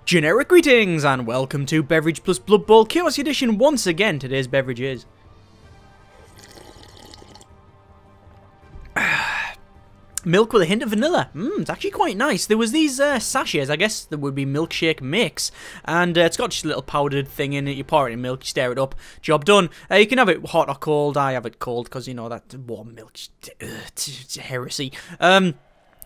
Generic greetings and welcome to Beverage plus Blood Bowl Chaos Edition once again. Today's beverage is milk with a hint of vanilla. It's actually quite nice. There was these sachets, I guess there would be milkshake mix, and it's got just a little powdered thing in it. You pour it in milk, you stir it up, job done. You can have it hot or cold. I have it cold because, you know, that warm milk, it's heresy.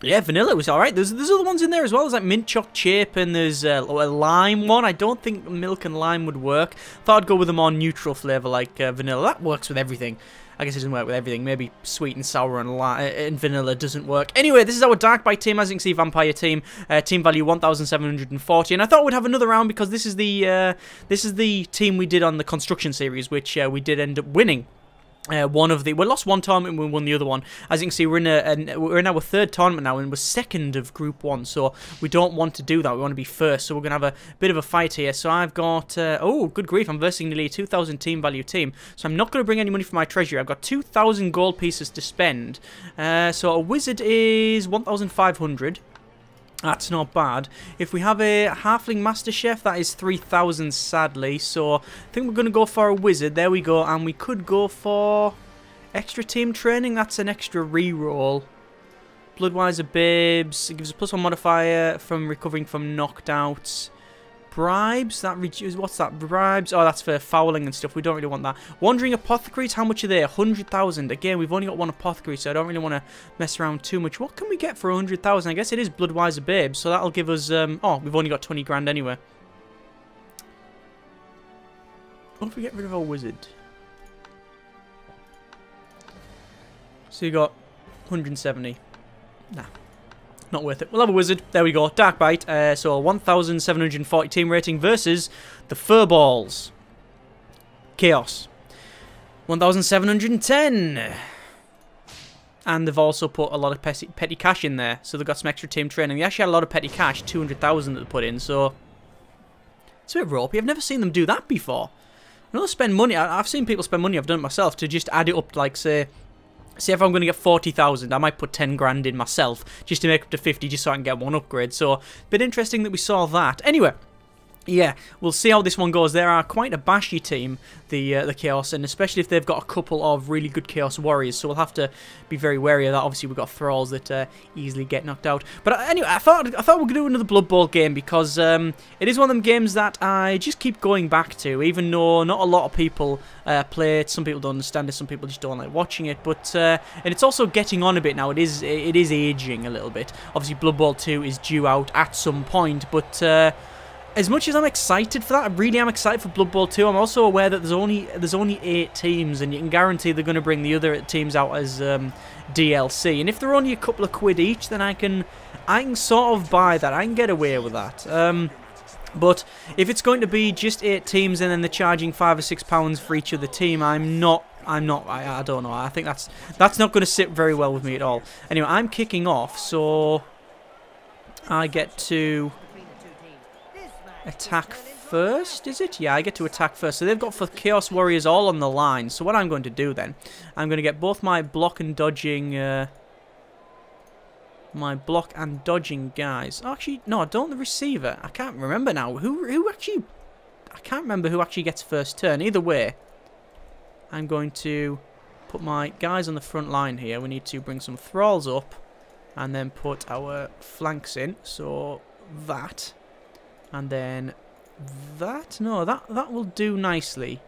Yeah, vanilla was alright. There's other ones in there as well. There's like mint choc chip and there's a lime one. I don't think milk and lime would work. Thought I'd go with a more neutral flavour like vanilla. That works with everything. I guess it doesn't work with everything. Maybe sweet and sour and vanilla doesn't work. Anyway, this is our Dark Bite team. As you can see, Vampire team. Team value 1,740. And I thought we'd have another round because this is the team we did on the construction series, which we did end up winning. We lost one tournament and we won the other one. As you can see, we're in our third tournament now and we're second of Group 1, so we don't want to do that. We want to be first, so we're going to have a bit of a fight here. So I've got, oh, good grief, I'm versing nearly a 2,000 team value team, so I'm not going to bring any money from my treasury. I've got 2,000 gold pieces to spend, so a wizard is 1,500. That's not bad. If we have a Halfling Master Chef, that is 3,000 sadly. So I think we're going to go for a Wizard. There we go. And we could go for extra team training. That's an extra reroll. Bloodwiser Babes. It gives a +1 modifier from recovering from knockouts. Bribes. That reduces. What's that? Bribes. Oh, that's for fouling and stuff. We don't really want that. Wandering Apothecaries. How much are they? 100,000. Again, we've only got one apothecary, so I don't really want to mess around too much. What can we get for 100,000? I guess it is Bloodwiser Babes, so that'll give us. Oh, we've only got 20 grand anyway. What if we get rid of our wizard? So you got 170. Nah. Not worth it. We'll have a wizard. There we go. Dark Bite. So 1,740 team rating versus the Furballs. Chaos. 1,710. And they've also put a lot of petty cash in there. So they've got some extra team training. They actually had a lot of petty cash. 200,000 that they put in. So it's a bit ropey. I've never seen them do that before. I know they spend money. I've seen people spend money. I've done it myself to just add it up, like, say if I'm going to get 40,000, I might put 10 grand in myself just to make up to 50 just so I can get one upgrade. So, a bit interesting that we saw that. Anyway, yeah, we'll see how this one goes. They are quite a bashy team, the Chaos, and especially if they've got a couple of really good Chaos Warriors, so we'll have to be very wary of that. Obviously, we've got Thralls that easily get knocked out. But anyway, I thought we could do another Blood Bowl game because it is one of them games that I just keep going back to, even though not a lot of people play it. Some people don't understand it, some people just don't like watching it. But and it's also getting on a bit now. It is aging a little bit. Obviously, Blood Bowl 2 is due out at some point, but as much as I'm excited for that, I really am excited for Blood Bowl 2. I'm also aware that there's only 8 teams, and you can guarantee they're going to bring the other teams out as DLC. And if they're only a couple of quid each, then I can sort of buy that. I can get away with that. But if it's going to be just 8 teams and then they're charging £5 or £6 for each other team, I don't know. I think that's not going to sit very well with me at all. Anyway, I'm kicking off, so I get to attack first, is it? Yeah, I get to attack first. So they've got for Chaos Warriors all on the line. So what I'm going to do then, I'm going to get both my block and dodging guys. Oh, actually, no, don't the receiver. I can't remember now. I can't remember who actually gets first turn. Either way, I'm going to put my guys on the front line here. We need to bring some thralls up and then put our flanks in. So that. And then that, no, that will do nicely.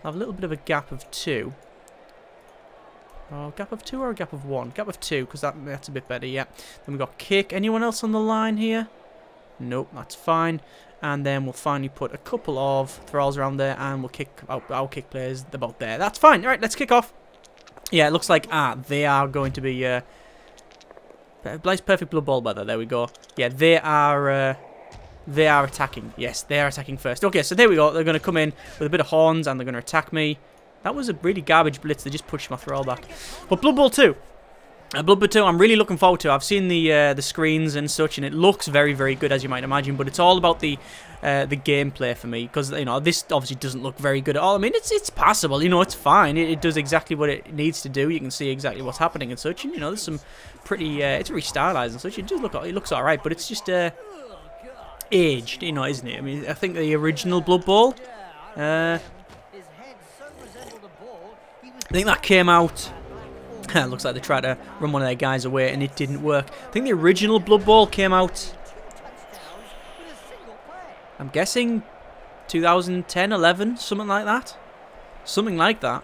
I'll have a little bit of a gap of 2. Oh, gap of 2 or a gap of 1? Gap of 2, because that's a bit better, yeah. Then we've got kick. Anyone else on the line here? Nope, that's fine. And then we'll finally put a couple of thralls around there, and we'll kick out our kick players about there. That's fine. All right, let's kick off. Yeah, it looks like, they are going to be, Blaze Perfect Blood Bowl weather. There we go. Yeah, they are attacking. Yes, they are attacking first. Okay, so there we go. They're going to come in with a bit of horns and they're going to attack me. That was a really garbage blitz. They just pushed my thrall back. But Blood Bowl 2. Blood Bowl 2, I'm really looking forward to. I've seen the screens and such, and it looks very, very good, as you might imagine. But it's all about the gameplay for me, because you know this obviously doesn't look very good at all. I mean, it's passable. You know, it's fine. It does exactly what it needs to do. You can see exactly what's happening and such. And you know, there's some pretty. It's very stylized and such. It looks all right, but it's just aged, you know, isn't it? I mean, I think the original Blood Bowl, I think that came out. Looks like they tried to run one of their guys away and it didn't work. I think the original Blood Bowl came out, I'm guessing 2010, 11, something like that. Something like that.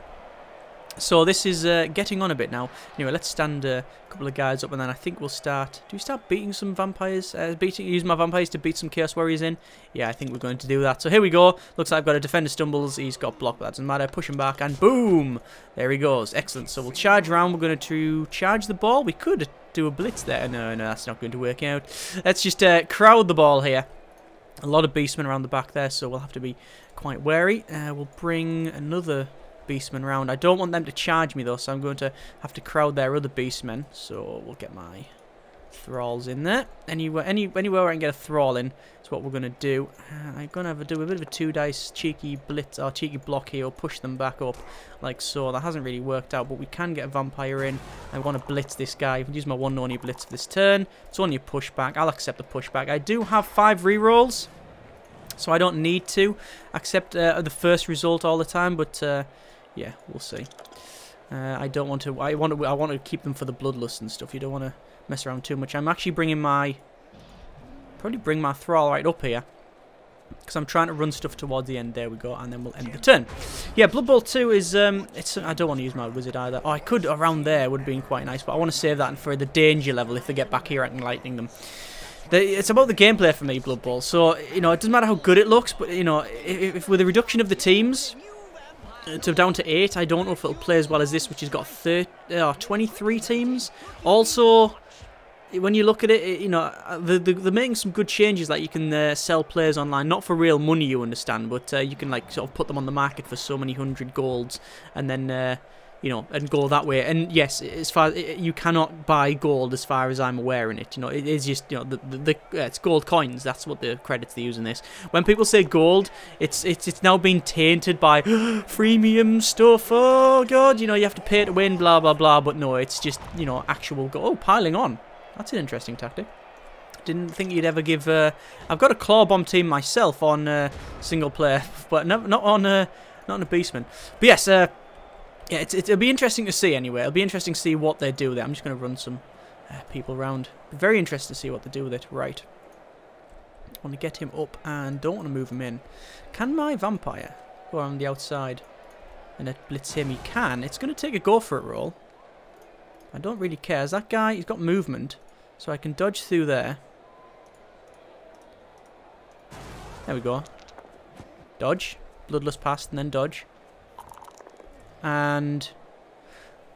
So this is getting on a bit now. Anyway, let's stand a couple of guys up and then I think we'll start... Do we start beating some vampires? Use my vampires to beat some Chaos Warriors in? Yeah, I think we're going to do that. So here we go. Looks like I've got a defender stumbles. He's got block, but that doesn't matter. Push him back and boom! There he goes. Excellent. So we'll charge around. We're going to charge the ball. We could do a blitz there. No, that's not going to work out. Let's just crowd the ball here. A lot of beastmen around the back there, so we'll have to be quite wary. We'll bring another beastmen round. I don't want them to charge me though, so I'm going to have to crowd their other beastmen. So we'll get my thralls in there. Anywhere where I can get a thrall in is what we're going to do. I'm going to do a bit of a 2-dice cheeky blitz or cheeky block here. Or push them back up like so. That hasn't really worked out, but we can get a vampire in. I want to blitz this guy. If I use my one only blitz for this turn, it's only a pushback. I'll accept the pushback. I do have 5 rerolls, so I don't need to accept the first result all the time, but yeah, we'll see. I don't want to. I want to keep them for the bloodlust and stuff. You don't want to mess around too much. I'm actually bringing probably bring my thrall right up here because I'm trying to run stuff towards the end. There we go, and then we'll end the turn. Yeah, Blood Bowl 2 is I don't want to use my wizard either. Oh, I could around there. Would have been quite nice, but I want to save that for the danger level. If they get back here, I can lightning them. It's about the gameplay for me, Blood Bowl. So you know, it doesn't matter how good it looks, but you know, if with the reduction of the teams to down to 8, I don't know if it'll play as well as this, which has got 23 teams. Also, when you look at it, you know, they're making some good changes. Like you can sell players online, not for real money, you understand, but you can like sort of put them on the market for so many 100 golds, and then you know, and go that way. And yes, as far as you cannot buy gold, as far as I'm aware in it. You know, it is just, you know, it's gold coins. That's what the credits they use in this. When people say gold, it's now been tainted by freemium stuff. Oh god, you know, you have to pay to win, blah blah blah. But no, it's just, you know, actual gold. Oh, piling on. That's an interesting tactic. Didn't think you'd ever give. I've got a claw bomb team myself on single player, but not on a beastman. But yes. Yeah, it'll be interesting to see anyway. It'll be interesting to see what they do there. I'm just going to run some people around. Very interested to see what they do with it. Right. I want to get him up and don't want to move him in. Can my vampire go around the outside and blitz him? He can. It's going to take a go for it roll. I don't really care. As that guy, he's got movement, so I can dodge through there. There we go. Dodge. Bloodlust past and then dodge. And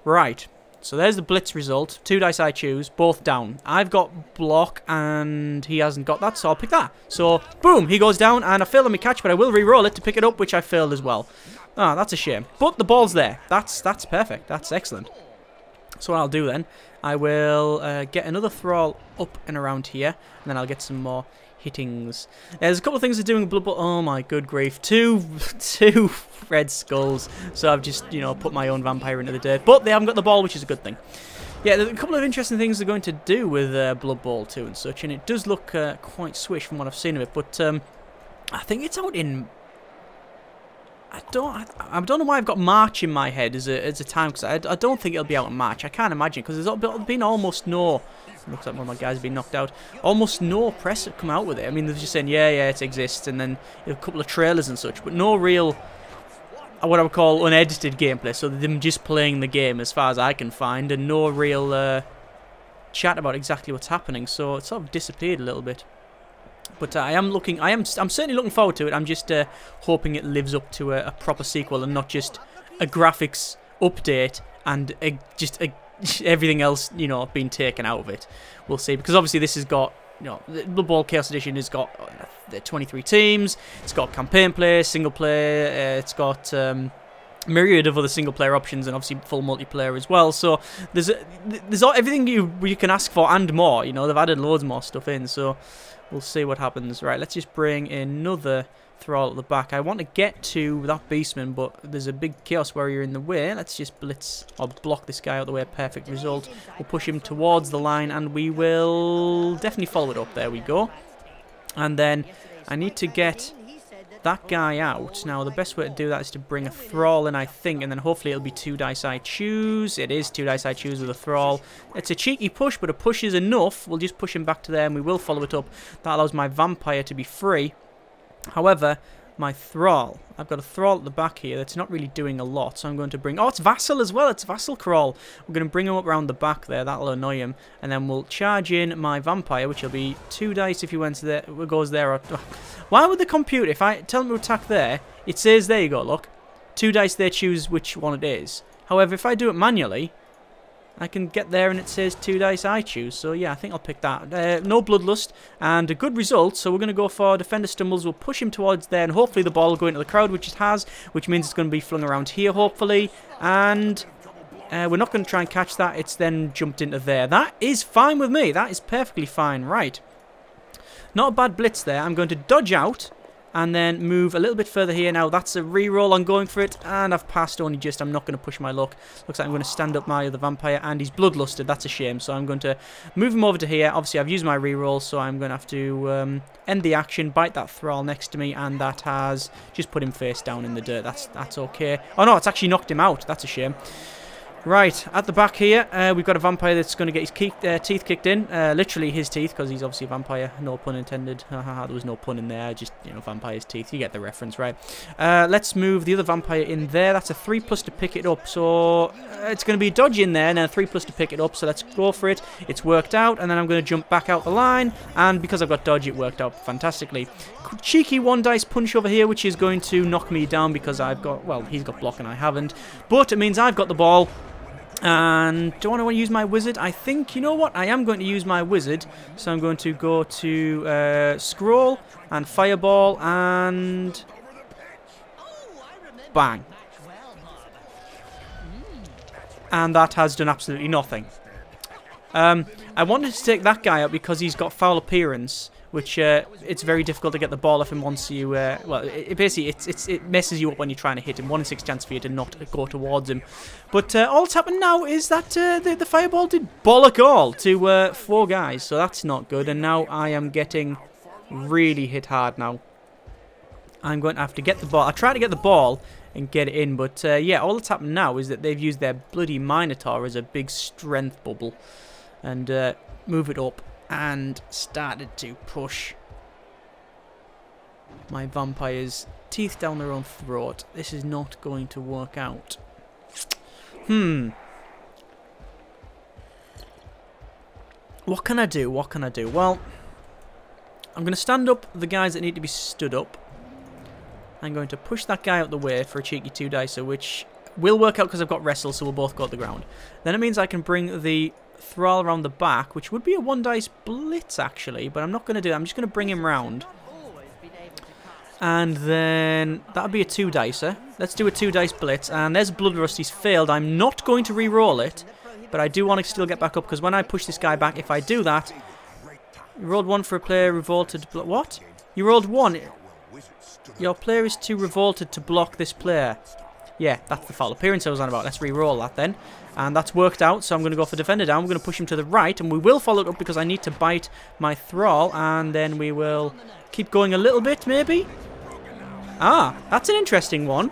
right, so there's the blitz result. 2 dice I choose, both down. I've got block and he hasn't got that, so I'll pick that. So boom, he goes down and I failed on my catch, but I will re-roll it to pick it up, which I failed as well. Ah, that's a shame, but the ball's there. That's perfect. That's excellent. So what I'll do then, I will get another thrall up and around here, and then I'll get some more hittings. There's a couple of things they're doing with Blood Bowl. Oh my good grief. Two red skulls. So I've just, you know, put my own vampire into the dirt. But they haven't got the ball, which is a good thing. Yeah, there's a couple of interesting things they're going to do with Blood Bowl 2 and such. And it does look quite swish from what I've seen of it. But I think it's out in... I don't know why I've got March in my head as a time. Because I don't think it'll be out in March. I can't imagine. Because there's been almost no... Looks like one of my guys has been knocked out. Almost no press have come out with it. I mean, they're just saying, yeah, it exists, and then a couple of trailers and such, but no real, what I would call unedited gameplay. So them just playing the game, as far as I can find, and no real chat about exactly what's happening. So it sort of disappeared a little bit. But I'm certainly looking forward to it. I'm just hoping it lives up to a proper sequel and not just a graphics update and everything else, you know, being taken out of it. We'll see, because obviously this has got, you know, the Blood Bowl Chaos Edition has got 23 teams. It's got campaign play, single player. It's got myriad of other single player options, and obviously full multiplayer as well. So there's everything you can ask for and more. You know, they've added loads more stuff in. So we'll see what happens. Right, let's just bring another thrall at the back. I want to get to that beastman, but there's a big Chaos Warrior in the way. Let's just blitz or block this guy out of the way. Perfect result. We'll push him towards the line, and we will definitely follow it up. There we go. And then I need to get that guy out. Now, the best way to do that is to bring a thrall in, I think, and then hopefully it'll be 2 dice I choose. It is 2 dice I choose with a thrall. It's a cheeky push, but a push is enough. We'll just push him back to there, and we will follow it up. That allows my vampire to be free. However, my thrall. I've got a thrall at the back here that's not really doing a lot, so I'm going to bring... Oh, it's vassal as well. It's vassal crawl. We're going to bring him up around the back there. That'll annoy him. And then we'll charge in my vampire, which will be 2 dice if he went to there, goes there. Or, why would the computer, if I tell him to attack there, it says, there you go, look. 2 dice there, choose which one it is. However, if I do it manually, I can get there and it says 2 dice I choose. So yeah, I think I'll pick that. No bloodlust and a good result. So we're going to go for defender stumbles. We'll push him towards there and hopefully the ball will go into the crowd, which it has, which means it's going to be flung around here hopefully. And we're not going to try and catch that. It's then jumped into there. That is fine with me. That is perfectly fine. Right. Not a bad blitz there. I'm going to dodge out and then move a little bit further here. Now, that's a reroll. I'm going for it, and I've passed only just. I'm not going to push my luck. Looks like I'm going to stand up my other vampire, and he's bloodlusted. That's a shame. So I'm going to move him over to here. Obviously, I've used my reroll, so I'm going to have to end the action, bite that thrall next to me, and that has just put him face down in the dirt. That's okay. Oh, no, it's actually knocked him out. That's a shame. Right, at the back here, we've got a vampire that's going to get his teeth kicked in. Literally his teeth, because he's obviously a vampire. No pun intended. There was no pun in there. Just, you know, vampire's teeth. You get the reference, right? Let's move the other vampire in there. That's a 3+ to pick it up. So, it's going to be a dodge in there, and then a 3+ to pick it up. So, let's go for it. It's worked out, and then I'm going to jump back out the line. And because I've got dodge, it worked out fantastically. Cheeky 1 dice punch over here, which is going to knock me down because I've got, well, he's got block and I haven't. But it means I've got the ball. And do I want to use my wizard? I think, you know what? I am going to use my wizard. So I'm going to go to scroll and fireball and bang. And that has done absolutely nothing. I wanted to take that guy out because he's got foul appearance, which it's very difficult to get the ball off him once you... well, basically, it messes you up when you're trying to hit him. 1 in 6 chance for you to not go towards him. But all that's happened now is that the fireball did bollock all to 4 guys, so that's not good. And now I am getting really hit hard now. I'm going to have to get the ball. I tried to get the ball and get it in, but yeah, all that's happened now is that they've used their bloody Minotaur as a big strength bubble. And move it up. And started to push my vampire's teeth down their own throat. This is not going to work out. What can I do? What can I do? Well, I'm going to stand up the guys that need to be stood up. I'm going to push that guy out the way for a cheeky 2 dicer, which will work out because I've got wrestle, so we'll both go to the ground. Then it means I can bring the thrall around the back, which would be a 1 dice blitz actually, but I'm not going to do that. I'm just going to bring him round. And then that would be a 2 dicer. Let's do a 2 dice blitz, and there's Bloodrust. He's failed. I'm not going to re-roll it, but I do want to still get back up, because when I push this guy back, if I do that... You rolled 1 for a player revolted... What? You rolled 1. Your player is too revolted to block this player. Yeah, that's the foul appearance I was on about. Let's re-roll that then. And that's worked out, so I'm going to go for defender down. We're going to push him to the right, and we will follow it up because I need to bite my thrall, and then we will keep going a little bit, maybe? Ah, that's an interesting one.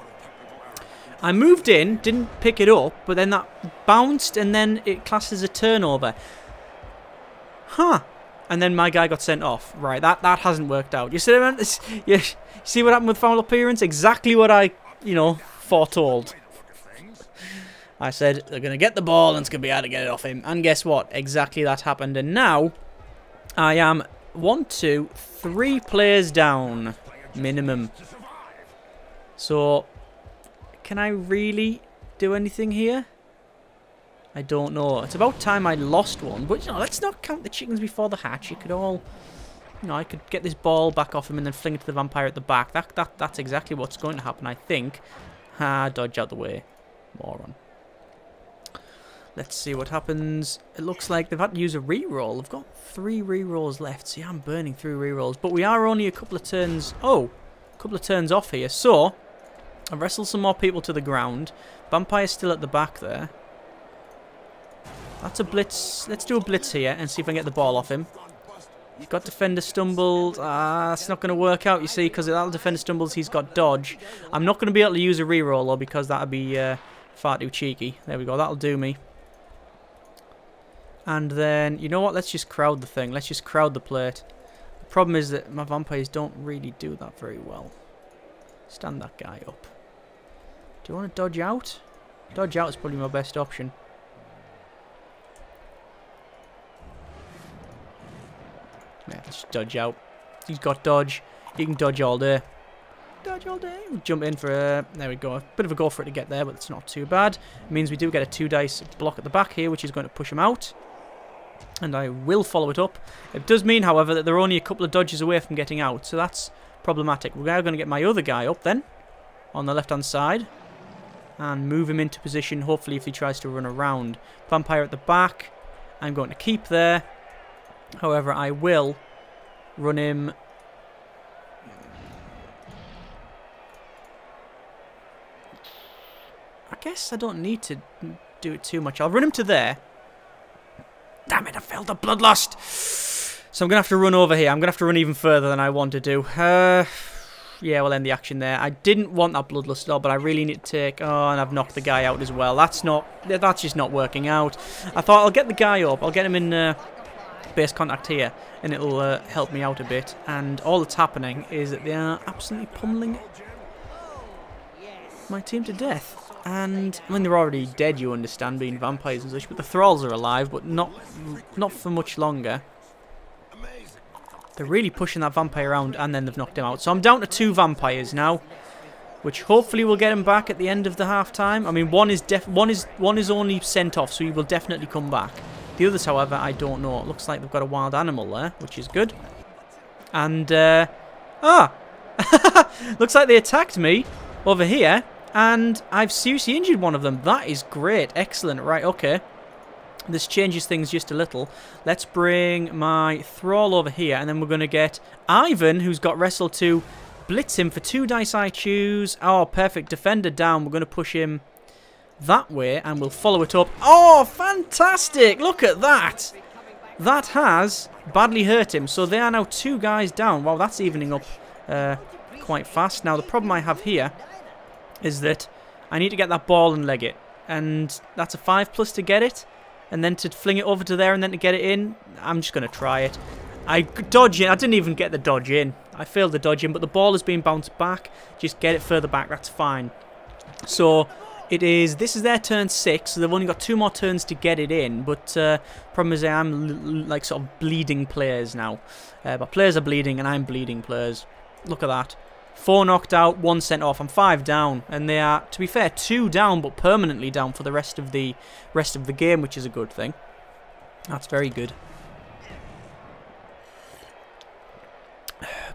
I moved in, didn't pick it up, but then that bounced, and then it classes a turnover. Huh. And then my guy got sent off. Right, that hasn't worked out. You see what happened with foul appearance? Exactly what I, you know, foretold. I said they're going to get the ball and it's going to be able to get it off him. And guess what? Exactly that happened. And now I am 1, 2, 3 players down. Minimum. So, can I really do anything here? I don't know. It's about time I lost one. But, you know, let's not count the chickens before the hatch. You could all... You know, I could get this ball back off him and then fling it to the vampire at the back. That's exactly what's going to happen, I think. Dodge out the way. Moron. Let's see what happens. It looks like they've had to use a reroll. I've got 3 rerolls left. See, I'm burning through rerolls. But we are only a couple of turns... Oh, a couple of turns off here. So, I've wrestled some more people to the ground. Vampire's still at the back there. That's a blitz. Let's do a blitz here and see if I can get the ball off him. He's got defender stumbled. It's not going to work out, you see, because that defender stumbles, he's got dodge. I'm not going to be able to use a reroll, though, because that would be far too cheeky. There we go, that'll do me. And then, you know what, let's just crowd the thing. Let's just crowd the plate. The problem is that my vampires don't really do that very well. Stand that guy up. Do you want to dodge out? Dodge out is probably my best option. Yeah, let's just dodge out. He's got dodge. He can dodge all day. Dodge all day. We'll jump in for a... There we go. A bit of a go for it to get there, but it's not too bad. It means we do get a 2-dice block at the back here, which is going to push him out. And I will follow it up. It does mean, however, that they're only a couple of dodges away from getting out, so that's problematic. We're now going to get my other guy up then, on the left-hand side, and move him into position, hopefully, if he tries to run around. Vampire at the back. I'm going to keep there. However, I will run him... I guess I don't need to do it too much. I'll run him to there. Damn it, I failed the bloodlust. So I'm going to have to run over here. I'm going to have to run even further than I want to do. Yeah, we'll end the action there. I didn't want that bloodlust at all, but I really need to take... Oh, and I've knocked the guy out as well. That's just not working out. I thought I'll get the guy up. I'll get him in base contact here, and it'll help me out a bit. And all that's happening is that they are absolutely pummeling my team to death. And, I mean, they're already dead, you understand, being vampires and such, but the thralls are alive, but not for much longer. They're really pushing that vampire around, and then they've knocked him out. So I'm down to 2 vampires now, which hopefully will get him back at the end of the half-time. I mean, one is only sent off, so he will definitely come back. The others, however, I don't know. It looks like they've got a wild animal there, which is good. And, looks like they attacked me over here. And I've seriously injured one of them. That is great. Excellent. Right, okay. This changes things just a little. Let's bring my thrall over here. And then we're going to get Ivan, who's got wrestle to blitz him for 2 dice I choose. Oh, perfect. Defender down. We're going to push him that way. And we'll follow it up. Oh, fantastic. Look at that. That has badly hurt him. So they are now 2 guys down. Wow, that's evening up quite fast. Now, the problem I have here is that I need to get that ball and leg it. And that's a 5+ to get it. And then to fling it over to there and then to get it in. I'm just going to try it. I dodge in. I didn't even get the dodge in. I failed the dodge in, but the ball is being bounced back. Just get it further back. That's fine. So this is their turn 6. So they've only got 2 more turns to get it in. But problem is I'm like sort of bleeding players now. But players are bleeding and I'm bleeding players. Look at that. 4 knocked out, 1 sent off. I'm 5 down, and they are, to be fair, 2 down, but permanently down for the rest of the game, which is a good thing. That's very good.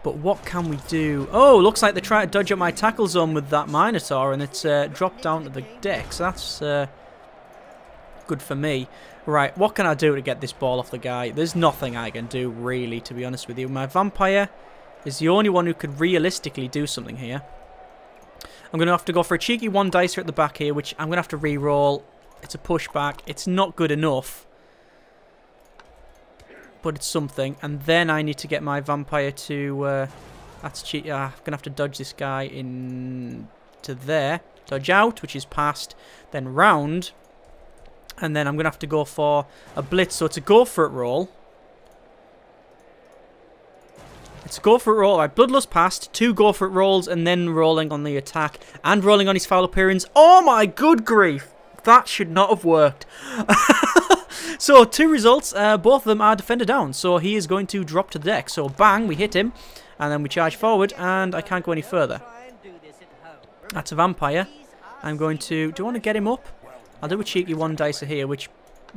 But what can we do? Oh, looks like they're trying to dodge up my tackle zone with that Minotaur, and it's dropped down to the deck. So that's good for me. Right, what can I do to get this ball off the guy? There's nothing I can do, really, to be honest with you. My vampire is the only one who could realistically do something here. I'm going to have to go for a cheeky 1 dicer at the back here, which I'm going to have to re-roll. It's a pushback. It's not good enough, but it's something. And then I need to get my vampire to... that's cheeky. I'm going to have to dodge this guy in to there. Dodge out, which is past. Then round. And then I'm going to have to go for a blitz. So it's a go for it roll. It's a go for it roll. Right, bloodlust passed. 2 go for it rolls, and then rolling on the attack and rolling on his foul appearance. Oh my good grief! That should not have worked. So 2 results. Both of them are defender down. So he is going to drop to the deck. So bang, we hit him, and then we charge forward, and I can't go any further. That's a vampire. I'm going to. Do I want to get him up? I'll do a cheeky 1 dicer here, which.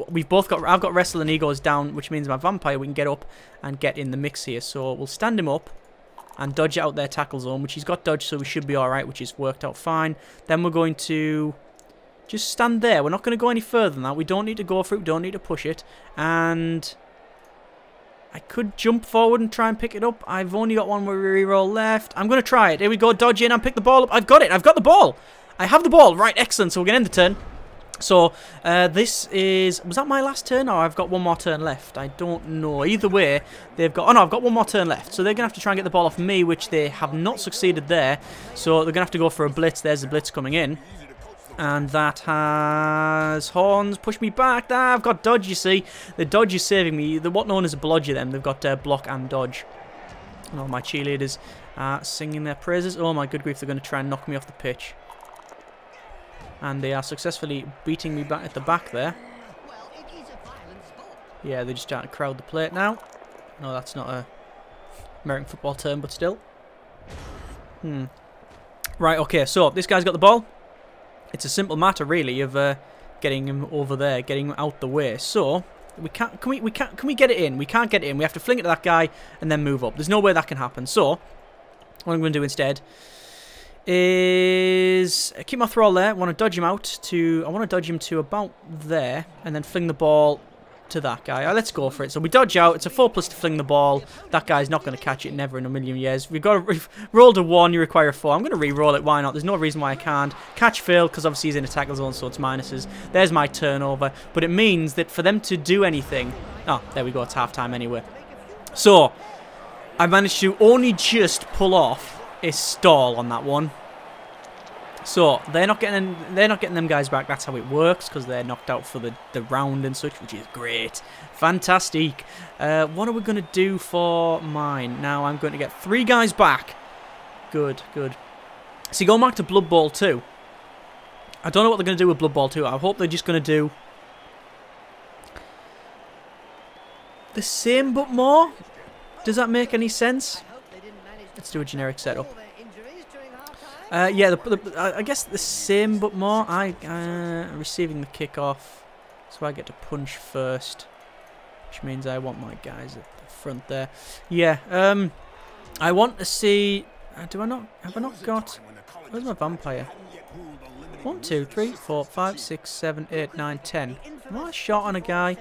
We've both got... I've got wrestle and he goes down, which means my vampire, we can get up and get in the mix here. So we'll stand him up and dodge out their tackle zone, which he's got dodge, so we should be alright, which has worked out fine. Then we're going to just stand there. We're not going to go any further than that. We don't need to go for it. We don't need to push it. And I could jump forward and try and pick it up. I've only got 1 reroll left. I'm going to try it. Here we go. Dodge in and pick the ball up. I've got it. I've got the ball. I have the ball. Right, excellent. So we're going to end the turn. So, this is... Was that my last turn, or I've got one more turn left? I don't know. Either way, they've got... Oh, no, I've got one more turn left. So they're going to have to try and get the ball off me, which they have not succeeded there. So they're going to have to go for a blitz. There's the blitz coming in. And that has... Horns, push me back. Ah, I've got dodge, you see. The dodge is saving me. They're what known as a blodger, them. They've got block and dodge. And all my cheerleaders are singing their praises. Oh, my good grief, they're going to try and knock me off the pitch. And they are successfully beating me back at the back there. Yeah, they're just starting to crowd the plate now. No, that's not a American football term, but still. Right, okay, so this guy's got the ball. It's a simple matter, really, of getting him over there, getting him out the way. So, we can't. Can we get it in? We can't get it in. We have to fling it to that guy and then move up. There's no way that can happen. So, what I'm going to do instead is keep my thrall there. I want to dodge him out to... I want to dodge him to about there and then fling the ball to that guy. Right, let's go for it. So we dodge out. It's a 4+ to fling the ball. That guy's not going to catch it, never in a million years. We've rolled a 1, you require a 4. I'm going to re-roll it, why not? There's no reason why I can't. Catch failed because obviously he's in a tackle zone, so it's minuses. There's my turnover. But it means that for them to do anything... Oh, there we go. It's half-time anyway. So, I managed to only just pull off a stall on that one. So they're not getting them guys back. That's how it works, because they're knocked out for the round and such, which is great. Fantastic. What are we going to do for mine? Now I'm going to get 3 guys back. Good, good. See, going back to Blood Bowl 2. I don't know what they're going to do with Blood Bowl 2. I hope they're just going to do the same but more. Does that make any sense? Let's do a generic setup. Yeah, I guess the same but more. Receiving the kickoff, so I get to punch first, which means I want my guys at the front there. Yeah, I want to see. Do I not? Have I not got? Where's my vampire? 1, 2, 3, 4, 5, 6, 7, 8, 9, 10. Am I shot on a guy?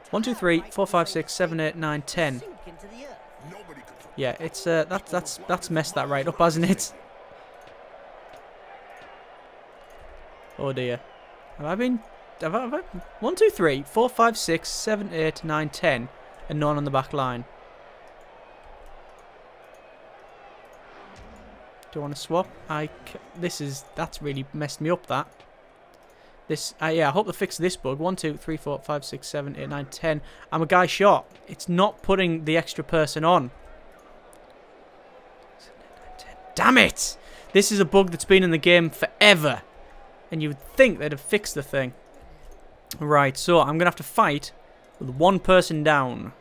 1, 2, 3, 4, 5, 6, 7, 8, 9, 10. Yeah, it's that's messed that right up, hasn't it? Oh dear. Have I been? Have I 1, 2, 3, 4, 5, 6, 7, 8, 9, 10, and none on the back line. Do I want to swap? That's really messed me up. That. Yeah, I hope they fix this bug. 1, 2, 3, 4, 5, 6, 7, 8, 9, 10. I'm a guy short. It's not putting the extra person on. 7, 8, 9, 10. Damn it! This is a bug that's been in the game forever. And you would think they'd have fixed the thing. Right, so I'm going to have to fight with 1 person down.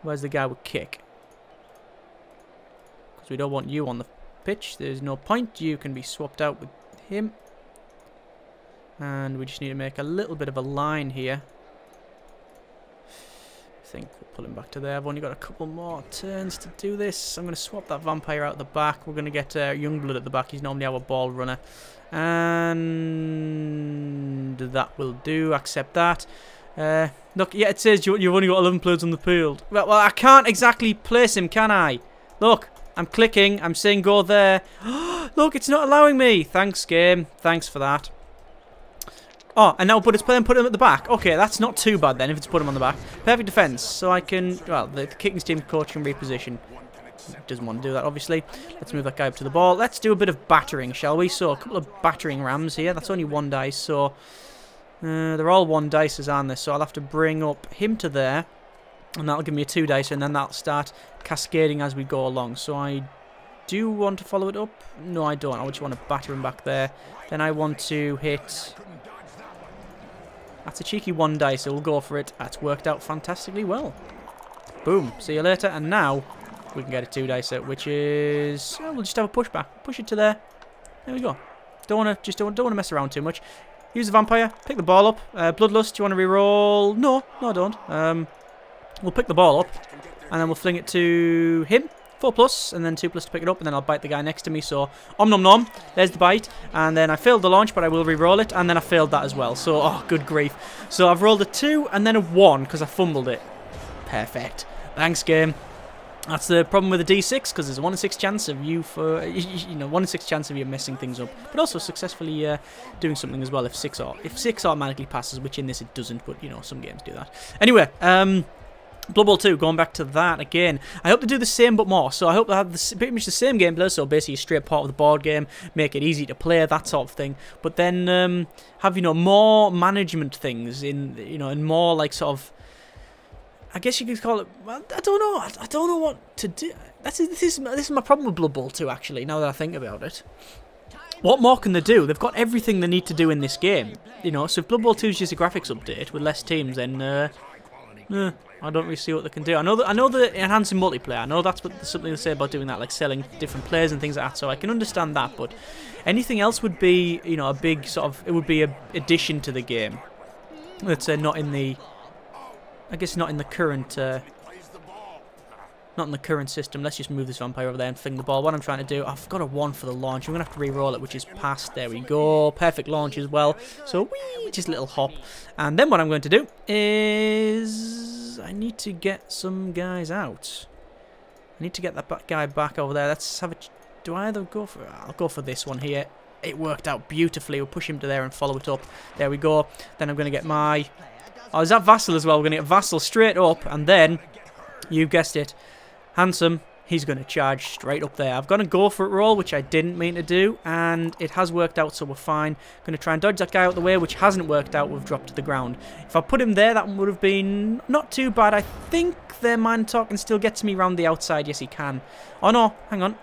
Where's the guy with kick? Because we don't want you on the pitch. There's no point. You can be swapped out with him. And we just need to make a little bit of a line here. I think we'll pull him back to there. I've only got a couple more turns to do this. I'm going to swap that vampire out the back. We're going to get Youngblood at the back. He's normally our ball runner. And that will do. Accept that. Look, yeah, it says you've only got 11 players on the field. Well, I can't exactly place him, can I? Look, I'm clicking. I'm saying go there. Look, it's not allowing me. Thanks, game. Thanks for that. Oh, and now put him at the back. Okay, that's not too bad then if it's put him on the back. Perfect defense. So I can, well, the kicking team coach can reposition. Doesn't want to do that, obviously. Let's move that guy up to the ball. Let's do a bit of battering, shall we? So a couple of battering rams here. That's only 1 dice, so they're all 1 dices, aren't they? So I'll have to bring up him to there, and that'll give me a 2 dice, and then that'll start cascading as we go along. So I do want to follow it up. No, I don't. I just want to batter him back there. Then I want to hit. That's a cheeky 1 dice, so we'll go for it. That's worked out fantastically well. Boom. See you later. And now we can get a 2 dice out, which is we'll just have a pushback. Push it to there. There we go. Don't want to mess around too much. Use the vampire. Pick the ball up. Bloodlust. Do you want to re-roll? No, I don't. We'll pick the ball up, and then we'll fling it to him. 4+, and then 2+ to pick it up, and then I'll bite the guy next to me. So, om nom nom. There's the bite. And then I failed the launch, but I will re-roll it. And then I failed that as well. So, oh, good grief. So, I've rolled a 2 and then a 1 because I fumbled it. Perfect. Thanks, game. That's the problem with the D6, because there's a 1 in 6 chance of you 1 in 6 chance of you messing things up, but also successfully doing something as well if 6 automatically passes, which in this it doesn't, but you know, some games do that. Anyway, Blood Bowl 2, going back to that again. I hope to do the same but more. So I hope to have pretty much the same gameplay. So basically a straight part of the board game, make it easy to play, that sort of thing. But then have, you know, more management things in, you know, and more like sort of, I guess you could call it, well, I don't know. I don't know what to do. This is my problem with Blood Bowl 2, actually, now that I think about it. What more can they do? They've got everything they need to do in this game. You know, so if Blood Bowl 2 is just a graphics update with less teams, then I don't really see what they can do. I know the enhancing multiplayer. I know that's something they say about doing that, like selling different players and things like that. So I can understand that, but anything else would be, you know, a big sort of, it would be a addition to the game. That's not in the, I guess not in the current, not in the current system. Let's just move this vampire over there and fling the ball. What I'm trying to do, I've got a 1 for the launch. I'm gonna have to re-roll it, which is passed. There we go. Perfect launch as well. So whee, just a little hop. And then what I'm going to do is I need to get some guys out. I need to get that guy back over there. Let's have a. Do I either go for? I'll go for this one here. It worked out beautifully. We'll push him to there and follow it up. There we go. Then I'm going to get my. Oh, is that Vassal as well? We're going to get Vassal straight up, and then you guessed it. Handsome, he's going to charge straight up there. I've got to go for it roll, which I didn't mean to do, and it has worked out, so we're fine. Going to try and dodge that guy out the way, which hasn't worked out. We've dropped to the ground. If I put him there, that would have been not too bad. I think their Minotaur can still get to me around the outside. Yes, he can. Oh, no, hang on.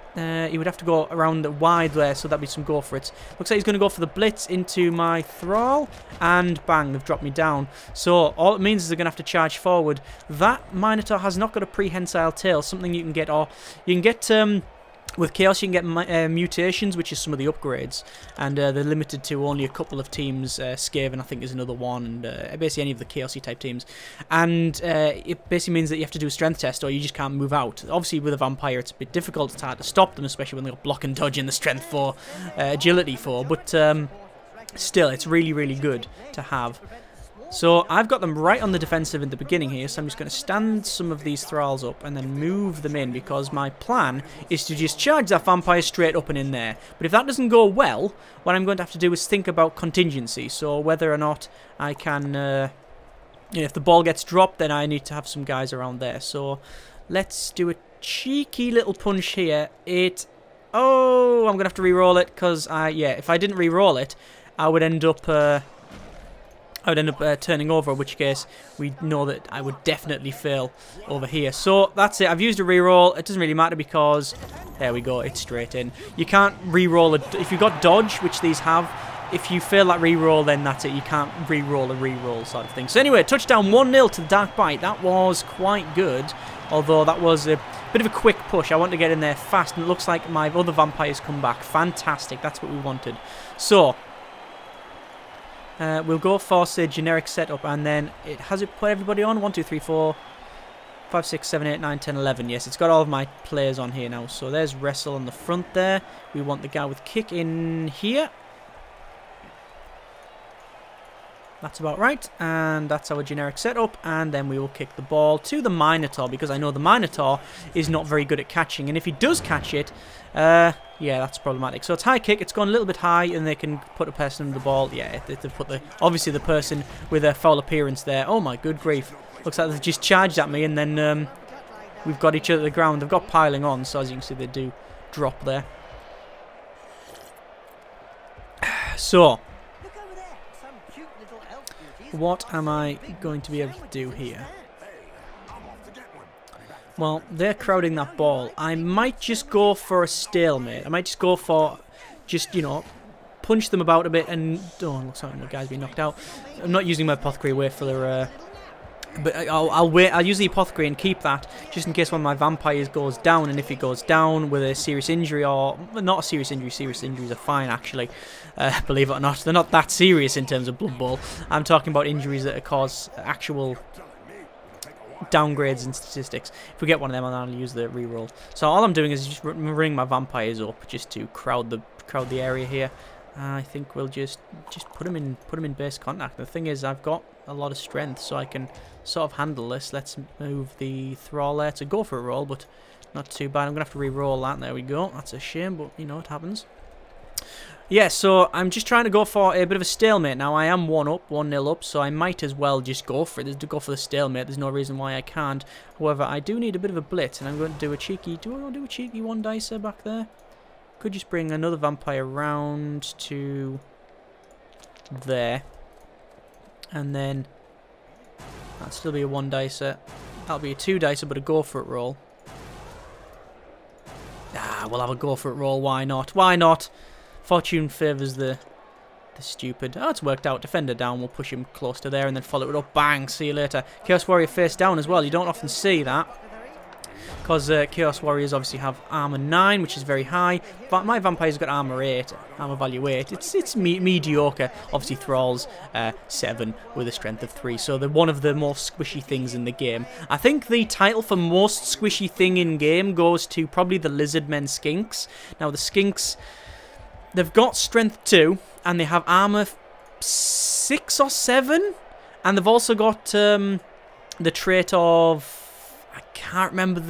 He would have to go around wide there, so that'd be some go for it. Looks like he's going to go for the blitz into my thrall, and bang, they've dropped me down. So all it means is they're going to have to charge forward. That Minotaur has not got a prehensile tail, something you can get, or you can get with Chaos, you can get mutations, which is some of the upgrades, and they're limited to only a couple of teams. Skaven, I think, is another one, and basically any of the Chaosy type teams. And it basically means that you have to do a strength test, or you just can't move out. Obviously, with a vampire, it's a bit difficult. It's hard to stop them, especially when they've got block and dodge in the strength 4, agility 4. But still, it's really, really good to have. So I've got them right on the defensive in the beginning here, so I'm just going to stand some of these thralls up and then move them in, because my plan is to just charge that vampire straight up and in there. But if that doesn't go well, what I'm going to have to do is think about contingency, so whether or not I can, if the ball gets dropped, then I need to have some guys around there. So let's do a cheeky little punch here. Oh, I'm going to have to re-roll it, because, yeah, if I didn't re-roll it, I would end up turning over, in which case we know that I would definitely fail over here. So that's it. I've used a reroll. It doesn't really matter because there we go. It's straight in. You can't reroll it if you've got dodge, which these have. If you fail that reroll, then that's it. You can't reroll a reroll sort of thing. So anyway, touchdown 1-0 to the Dark Bite. That was quite good, although that was a bit of a quick push. I want to get in there fast, and it looks like my other vampires come back. Fantastic. That's what we wanted. So we'll go for, say, generic setup, and then has it put everybody on? 1, 2, 3, 4, 5, 6, 7, 8, 9, 10, 11. Yes, it's got all of my players on here now. So there's Wrestle on the front there. We want the guy with Kick in here. That's about right, and that's our generic setup, and then we will kick the ball to the Minotaur, because I know the Minotaur is not very good at catching, and if he does catch it, yeah, that's problematic. So it's high kick, it's gone a little bit high, and they can put a person under the ball. Yeah, they've put obviously the person with a foul appearance there. Oh my good grief. Looks like they've just charged at me, and then we've got each other at the ground. They've got piling on, so as you can see, they do drop there. So what am I going to be able to do here? Well, they're crowding that ball. I might just go for a stalemate. I might just go for, you know, punch them about a bit and... Oh, looks like my guy's been knocked out. I'm not using my apothecary wait for their... But I'll wait. I'll use the apothecary and keep that just in case one of my vampires goes down, and if it goes down with a serious injury, or not a serious injury, serious injuries are fine actually. Believe it or not, they're not that serious in terms of Blood Bowl. I'm talking about injuries that cause actual downgrades in statistics. If we get one of them, I'll use the reroll. So all I'm doing is just ring my vampires up just to crowd the area here. I think we'll just put them in base contact. The thing is, I've got a lot of strength, so I can sort of handle this. Let's move the thrall there to go for a roll, but not too bad. I'm going to have to re-roll that. There we go. That's a shame, but, you know, it happens. Yeah, so I'm just trying to go for a bit of a stalemate now. I am 1-0 up, so I might as well just go for it. Go for the stalemate. There's no reason why I can't. However, I do need a bit of a blitz, and I'm going to do a cheeky... Do I want to do a cheeky one-dicer back there? Could just bring another vampire round to there. And then that'll still be a one-dicer. That'll be a two-dicer, but a go-for-it roll. Ah, we'll have a go-for-it roll. Why not? Why not? Fortune favours the stupid. Oh, it's worked out. Defender down. We'll push him close to there and then follow it up. Bang. See you later. Chaos Warrior face down as well. You don't often see that. Because Chaos Warriors obviously have armor 9, which is very high. But my vampires got armor 8, armor value 8. It's mediocre. Obviously Thralls 7 with a strength of 3. So they're one of the more squishy things in the game. I think the title for most squishy thing in game goes to probably the Lizardmen Skinks. Now the Skinks, they've got strength 2 and they have armor 6 or 7, and they've also got the trait of... I can't remember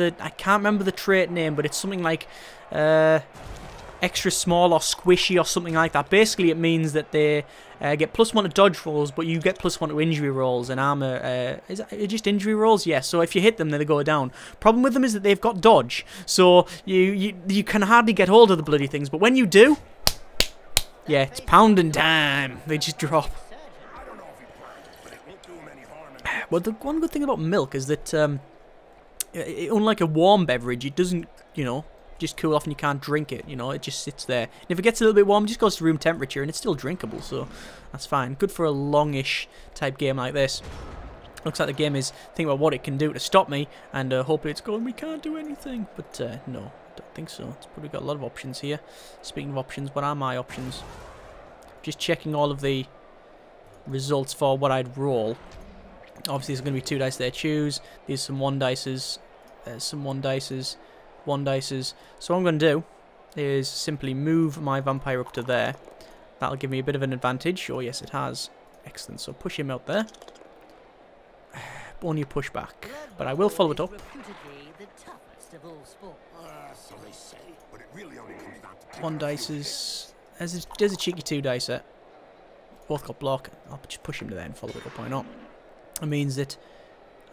the trait name, but it's something like extra small or squishy or something like that. Basically, it means that they get +1 to dodge rolls, but you get +1 to injury rolls and armor. Is it just injury rolls? Yes. So if you hit them, then they go down. Problem with them is that they've got dodge, so you can hardly get hold of the bloody things. But when you do, yeah, it's pounding time. They just drop. Well, the one good thing about milk is that unlike a warm beverage, it doesn't, you know, just cool off and you can't drink it, you know, it just sits there. And if it gets a little bit warm, it just goes to room temperature and it's still drinkable, so that's fine. Good for a longish type game like this. Looks like the game is thinking about what it can do to stop me, and hopefully it's going, we can't do anything. But no, I don't think so. It's probably got a lot of options here. Speaking of options, what are my options? Just checking all of the results for what I'd roll. Obviously, there's going to be 2 dice there. Choose. These are some 1 dices. There's some 1 dices. 1 dices. So what I'm going to do is simply move my vampire up to there. That'll give me a bit of an advantage. Oh, yes, it has. Excellent. So push him out there. Only a push back. But I will follow it up. 1 dices. There's a cheeky 2 dicer. Both got block. I'll just push him to there and follow it up. Why not? It means that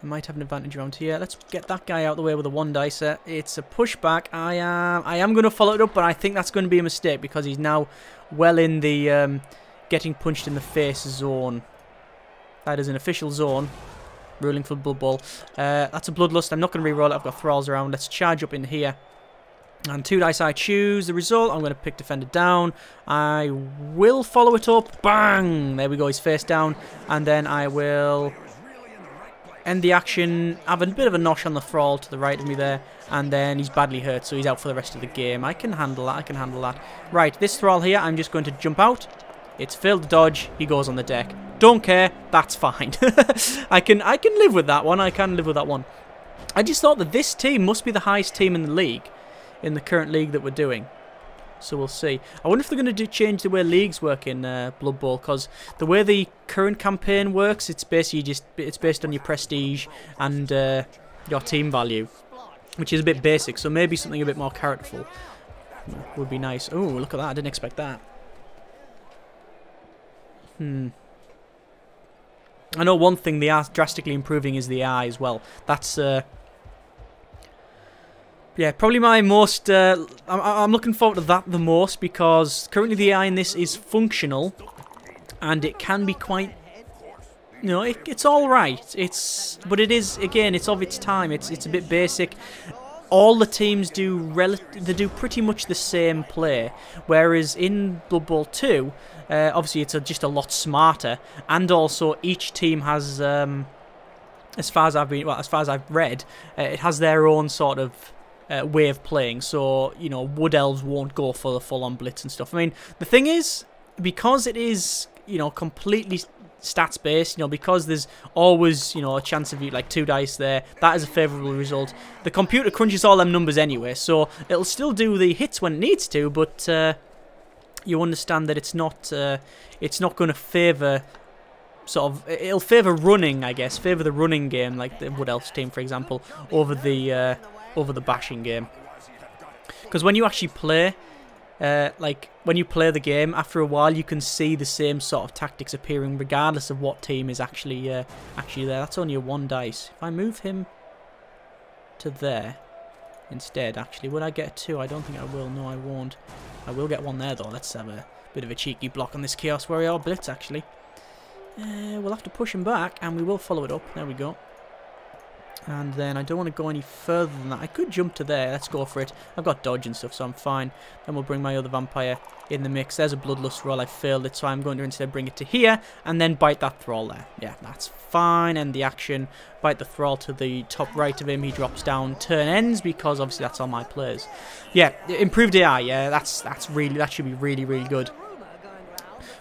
I might have an advantage around here. Let's get that guy out of the way with a 1 dicer. It's a pushback. I am going to follow it up, but I think that's going to be a mistake because he's now well in the getting punched in the face zone. That is an official zone. Ruling for Blood Bowl. That's a Bloodlust. I'm not going to re-roll it. I've got Thralls around. Let's charge up in here. And 2 dice I choose. The result, I'm going to pick Defender down. I will follow it up. Bang! There we go. He's face down. And then I will end the action. Have a bit of a nosh on the Thrall to the right of me there. And then he's badly hurt, so he's out for the rest of the game. I can handle that. I can handle that. Right, this Thrall here, I'm just going to jump out. It's failed to dodge. He goes on the deck. Don't care. That's fine. I can live with that one. I can live with that one. I just thought that this team must be the highest team in the league. In the current league that we're doing. So we'll see. I wonder if they're going to change the way leagues work in Blood Bowl, because the way the current campaign works, it's basically it's based on your prestige and your team value, which is a bit basic. So maybe something a bit more characterful would be nice. Oh, look at that! I didn't expect that. I know one thing they are drastically improving is the AI as well. That's yeah, probably my most... I'm looking forward to that the most, because currently the AI in this is functional, and it can be quite... You know, it's alright. But it is, again, it's of its time. It's a bit basic. All the teams do pretty much the same play, whereas in Blood Bowl 2, obviously it's just a lot smarter, and also each team has... as far as I've read, it has their own sort of... way of playing, so you know, Wood Elves won't go for the full-on blitz and stuff. I mean, the thing is, because it is, you know, completely stats based, you know, because there's always, you know, a chance of you like 2 dice there, that is a favourable result. The computer crunches all them numbers anyway, so it'll still do the hits when it needs to, but you understand that it's not going to favour sort of, it'll favour running, I guess, favour the running game, like the Wood Elves team, for example, over the bashing game. Because when you actually play, like when you play the game, after a while you can see the same sort of tactics appearing, regardless of what team is actually there. That's only a 1 dice. If I move him to there instead, actually, would I get a 2? I don't think I will. No, I won't. I will get 1 there though. Let's have a bit of a cheeky block on this Chaos Warrior blitz, actually. We'll have to push him back, and we will follow it up. There we go. And then I don't want to go any further than that. I could jump to there. Let's go for it. I've got dodge and stuff, so I'm fine. Then we'll bring my other vampire in the mix. There's a bloodlust roll. I failed it, so I'm going to instead bring it to here and then bite that thrall there. Yeah, that's fine. End the action. Bite the thrall to the top right of him. He drops down. Turn ends, because obviously that's on my players. Yeah, improved AI. Yeah, that should be really, really good.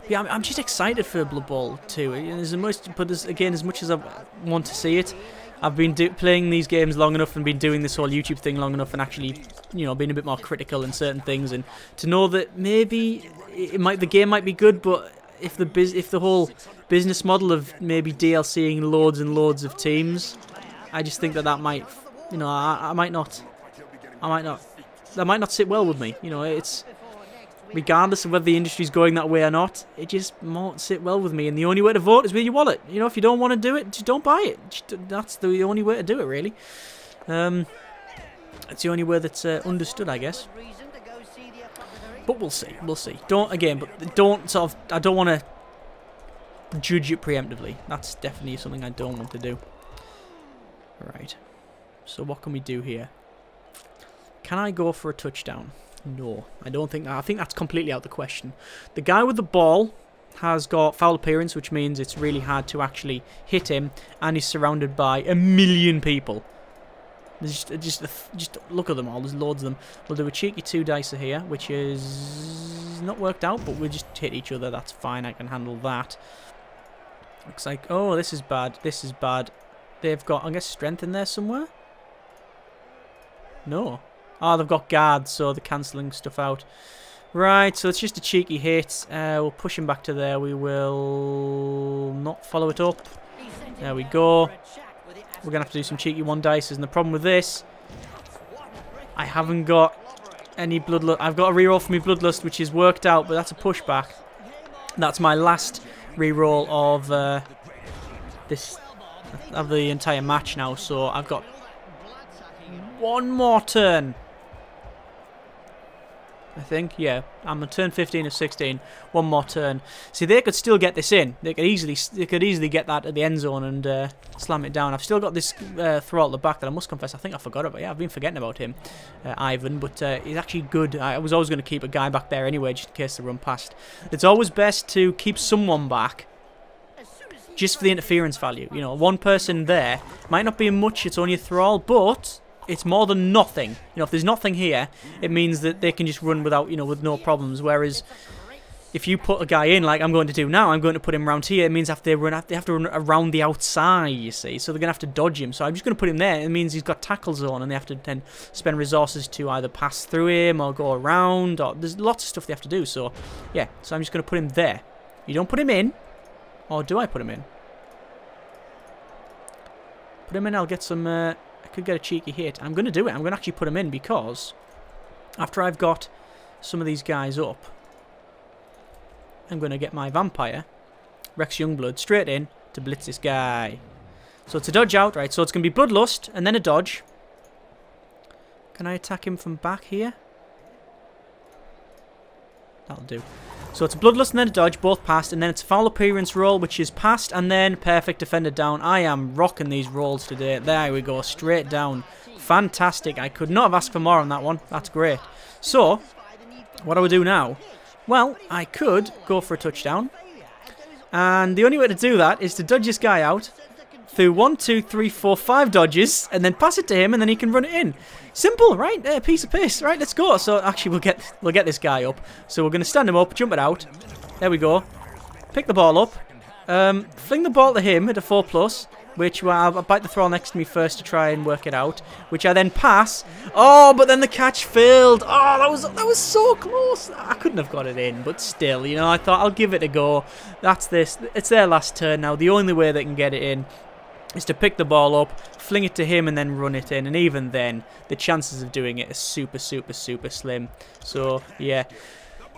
Yeah, I'm just excited for Blood Bowl 2. As much as I want to see it, I've been playing these games long enough and been doing this whole YouTube thing long enough, and actually, you know, being a bit more critical in certain things, and to know that maybe the game might be good, but if the whole business model of maybe DLCing loads and loads of teams, I just think that might, you know, that might not sit well with me. You know, it's, regardless of whether the industry's going that way or not, it just won't sit well with me. And the only way to vote is with your wallet. You know, if you don't want to do it, just don't buy it. That's the only way to do it, really. It's the only way that's understood, I guess. But we'll see. We'll see. I don't want to judge it preemptively. That's definitely something I don't want to do. Right. So what can we do here? Can I go for a touchdown? No, I don't think that. I think that's completely out of the question. The guy with the ball has got foul appearance, which means it's really hard to actually hit him, and he's surrounded by 1,000,000 people. There's just look at them all. There's loads of them. We'll do a cheeky 2 dicer here, which is not worked out, but we'll just hit each other. That's fine. I can handle that. Looks like, oh, this is bad. This is bad. They've got, I guess, strength in there somewhere. No. Oh, they've got guards, so they're cancelling stuff out. Right, so it's just a cheeky hit. We'll push him back to there. We will not follow it up. There we go. We're going to have to do some cheeky 1 dices. And the problem with this, I haven't got any bloodlust. I've got a reroll for my bloodlust, which is worked out, but that's a pushback. That's my last reroll of the entire match now. So I've got 1 more turn, I think. Yeah, I'm on turn 15 of 16. 1 more turn. See, they could still get this in. They could easily get that at the end zone and slam it down. I've still got this throw at the back that I must confess I think I forgot about. Yeah, I've been forgetting about him, Ivan. But he's actually good. I was always going to keep a guy back there anyway, just in case they run past. It's always best to keep someone back, just for the interference value. You know, 1 person there might not be much. It's only a thrall, but it's more than nothing. You know, if there's nothing here, it means that they can just run without, you know, with no problems. Whereas if you put a guy in, like I'm going to do now, I'm going to put him around here. It means they have to run around the outside, you see. So they're going to have to dodge him. So I'm just going to put him there. It means he's got tackle zone, and they have to then spend resources to either pass through him or go around. Or there's lots of stuff they have to do. So yeah, so I'm just going to put him there. You don't put him in, or do I put him in? Put him in. I'll get some. Could get a cheeky hit. I'm going to do it. I'm going to actually put him in, because after I've got some of these guys up, I'm going to get my vampire, Rex Youngblood, straight in to blitz this guy. So it's a dodge out, right? So it's going to be Bloodlust and then a dodge. Can I attack him from back here? That'll do. So it's a Bloodlust and then a dodge, both passed, and then it's a foul appearance roll, which is passed, and then perfect defender down. I am rocking these rolls today. There we go, straight down. Fantastic. I could not have asked for more on that one. That's great. So, what do we do now? Well, I could go for a touchdown, and the only way to do that is to dodge this guy out through 1, 2, 3, 4, 5 dodges, and then pass it to him, and then he can run it in. Simple, right? Piece of piss. Right, let's go. So actually, we'll get this guy up. So we're going to stand him up, jump it out. There we go. Pick the ball up. Fling the ball to him at a 4+. which well, I'll bite the thrall next to me first to try and work it out, which I then pass. Oh, but then the catch failed. Oh, that was so close. I couldn't have got it in, but still, you know, I thought I'll give it a go. That's this. It's their last turn now. The only way they can get it in is to pick the ball up, fling it to him, and then run it in. And even then, the chances of doing it are super, super, super slim. So, yeah.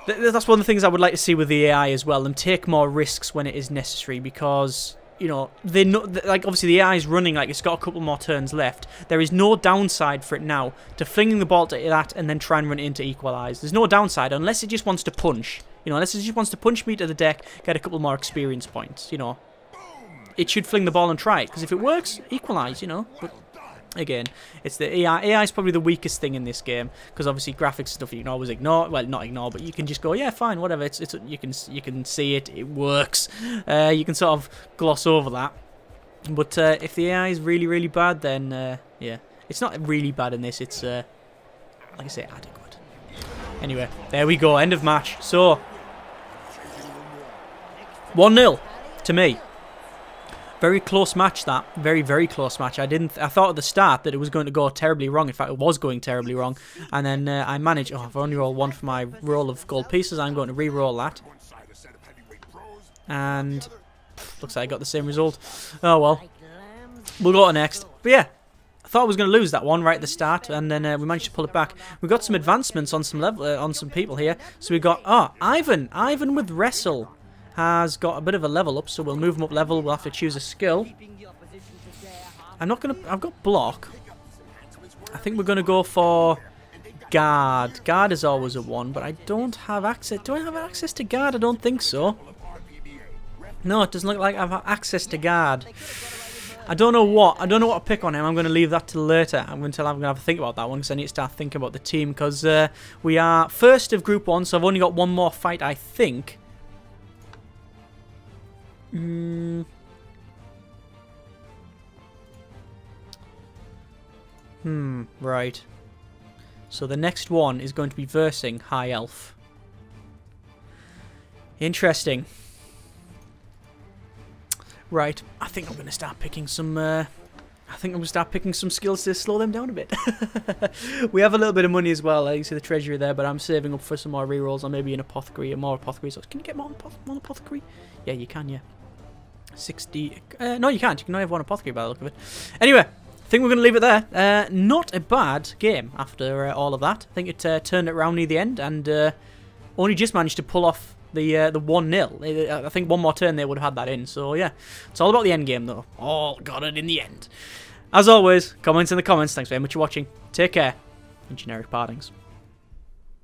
That's one of the things I would like to see with the AI as well. Them take more risks when it is necessary because, you know, they know, like, obviously the AI is running like it's got a couple more turns left. There is no downside for it now to flinging the ball to that and then try and run it in to equalise. There's no downside unless it just wants to punch. You know, unless it just wants to punch me to the deck, get a couple more experience points, you know. It should fling the ball and try it, because if it works, equalise, you know. But again, it's the AI. AI is probably the weakest thing in this game, because obviously graphics stuff you can always ignore. Well, not ignore, but you can just go, yeah, fine, whatever. You can see it. It works. You can sort of gloss over that. But if the AI is really, really bad, then yeah, it's not really bad in this. It's like I say, adequate. Anyway, there we go. End of match. So 1-0 to me. Very close match, that. Very, very close match. I thought at the start that it was going to go terribly wrong. In fact, it was going terribly wrong. And then I managed... Oh, I've only rolled one for my roll of gold pieces. I'm going to re-roll that. And... looks like I got the same result. Oh, well. We'll go to next. But yeah, I thought I was going to lose that one right at the start. And then we managed to pull it back. We got some advancements on some level, on some people here. So we got... Oh, Ivan. Ivan with Wrestle has got a bit of a level up, so we'll move him up level. We'll have to choose a skill. I'm not gonna... I've got block. I think we're gonna go for guard. Guard is always a 1, but I don't have access. Do I have access to guard? I don't think so. No, it doesn't look like I have access to guard. I don't know what to pick on him. I'm going to leave that till later. I'm going to have to think about that one because I need to start thinking about the team because we are first of Group 1, so I've only got one more fight, I think. Right. So the next one is going to be versing High Elf. Interesting. Right. I think I'm going to start picking some... I think I'm going to start picking some skills to slow them down a bit. We have a little bit of money as well. You see the treasury there, but I'm saving up for some more rerolls or maybe an apothecary or more apothecaries. Can you get more apothecary? Yeah, you can, yeah. 60... no, you can't. You can only have one apothecary by the look of it. Anyway, I think we're going to leave it there. Not a bad game after all of that. I think it turned it around near the end and only just managed to pull off the 1-0. I think one more turn they would have had that in. So, yeah. It's all about the end game, though. All got it in the end. As always, comments in the comments. Thanks very much for watching. Take care. And generic partings.